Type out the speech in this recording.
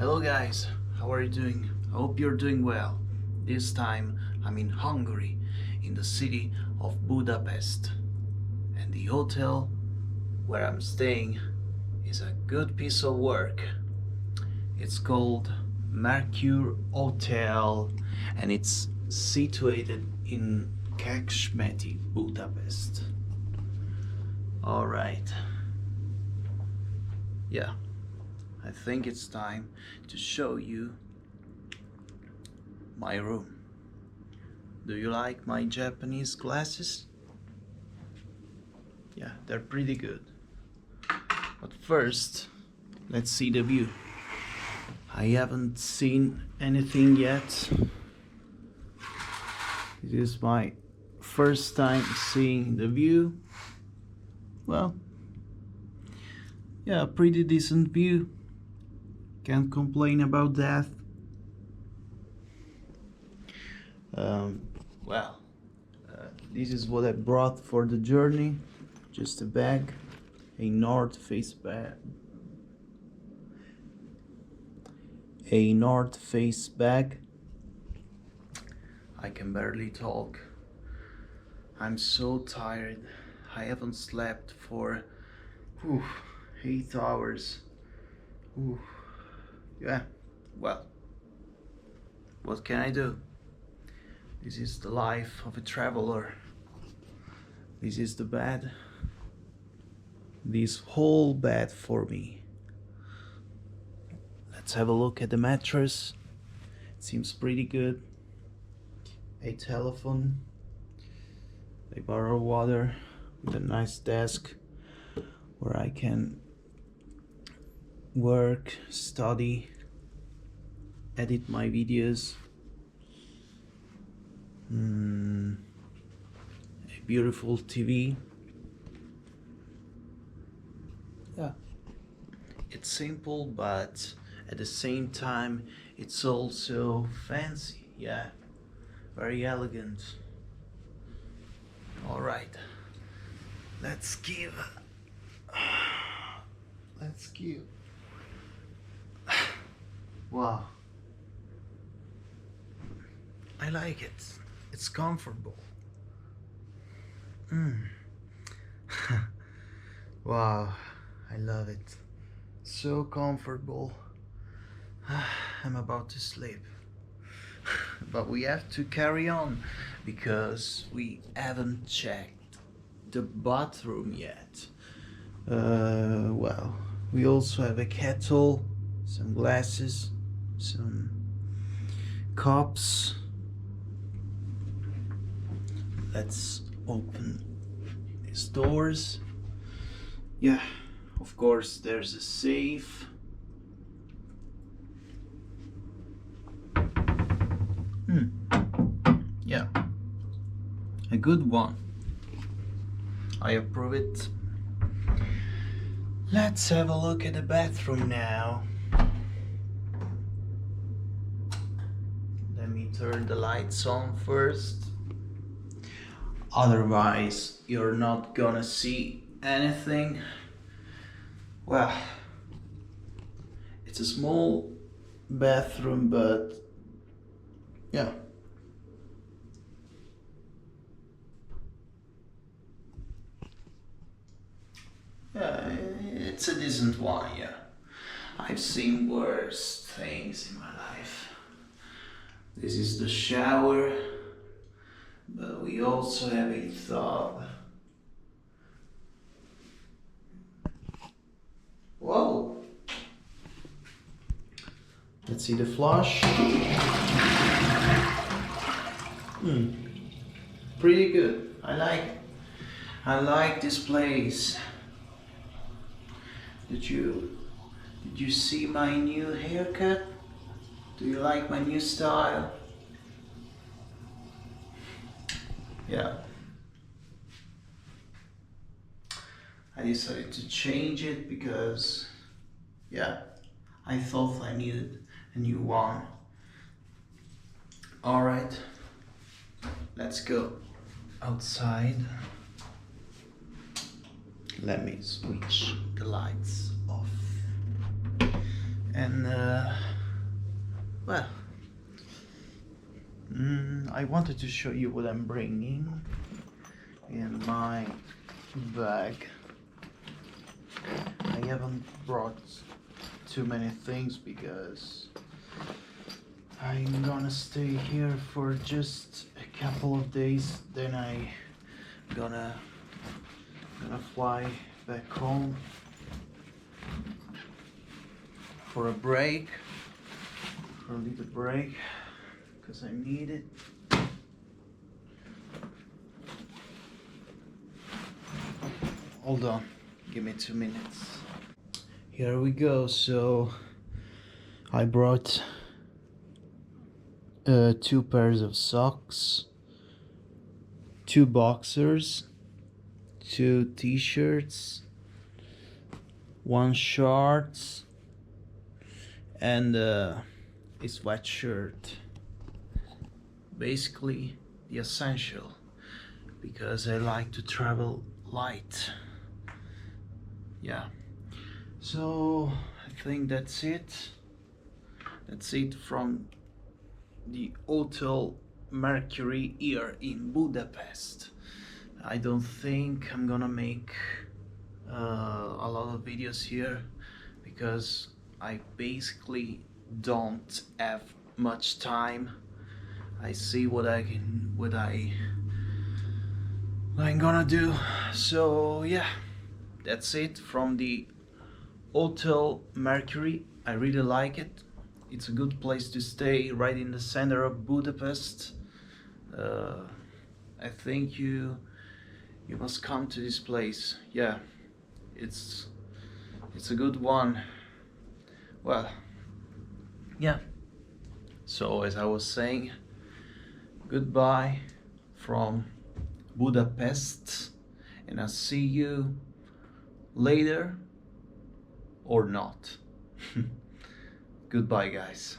Hello guys, how are you doing? I hope you're doing well. This time I'm in Hungary, in the city of Budapest. And the hotel where I'm staying is a good piece of work. It's called Mercure Hotel and it's situated in Kecskemét, Budapest. Alright. Yeah. I think it's time to show you my room. Do you like my Japanese glasses? Yeah, they're pretty good. But first, let's see the view. I haven't seen anything yet. This is my first time seeing the view. Well, yeah, pretty decent view. Can't complain about that. This is what I brought for the journey. Just a bag, a North Face bag. A North Face bag. I can barely talk. I'm so tired. I haven't slept for 8 hours. Yeah, well, what can I do? This is the life of a traveler. This is the bed. This whole bed for me. Let's have a look at the mattress. It seems pretty good. A telephone, a bar of water with a nice desk where I can work, study, edit my videos. A beautiful TV. Yeah, it's simple, but at the same time it's also fancy. Yeah, very elegant. All right, let's give wow, I like it. It's comfortable. Wow, I love it. So comfortable. I'm about to sleep. But we have to carry on because we haven't checked the bathroom yet. Well, we also have a kettle, some glasses, some cups. Let's open these doors. Yeah, of course there's a safe. Yeah, a good one. I approve it. Let's have a look at the bathroom now. Let me turn the lights on first. Otherwise, you're not gonna see anything. Well, it's a small bathroom, but yeah. Yeah, it's a decent one, yeah. I've seen worse things in my life. This is the shower, but we also have a tub. Whoa! Let's see the flush. Pretty good. I like this place. Did you see my new haircut? Do you like my new style? Yeah. I decided to change it because, yeah, I thought I needed a new one. Alright, let's go outside. Let me switch the lights off. And Well, I wanted to show you what I'm bringing in my bag. I haven't brought too many things because I'm gonna stay here for just a couple of days, then I gonna fly back home for a break, for a little break, because I need it. Hold on, give me 2 minutes. Here we go. So I brought 2 pairs of socks, 2 boxers, 2 t-shirts, 1 shorts, and a sweatshirt. Basically the essential, because I like to travel light. Yeah, so I think that's it. That's it from the Hotel Mercury here in Budapest. I don't think I'm gonna make a lot of videos here because I basically don't have much time. I see what I'm gonna do. So yeah, that's it from the Hotel Mercury. I really like it. It's a good place to stay, right in the center of Budapest. I think you must come to this place. Yeah, it's a good one. Well, yeah. So as I was saying, goodbye from Budapest, and I'll see you later or not. Goodbye, guys.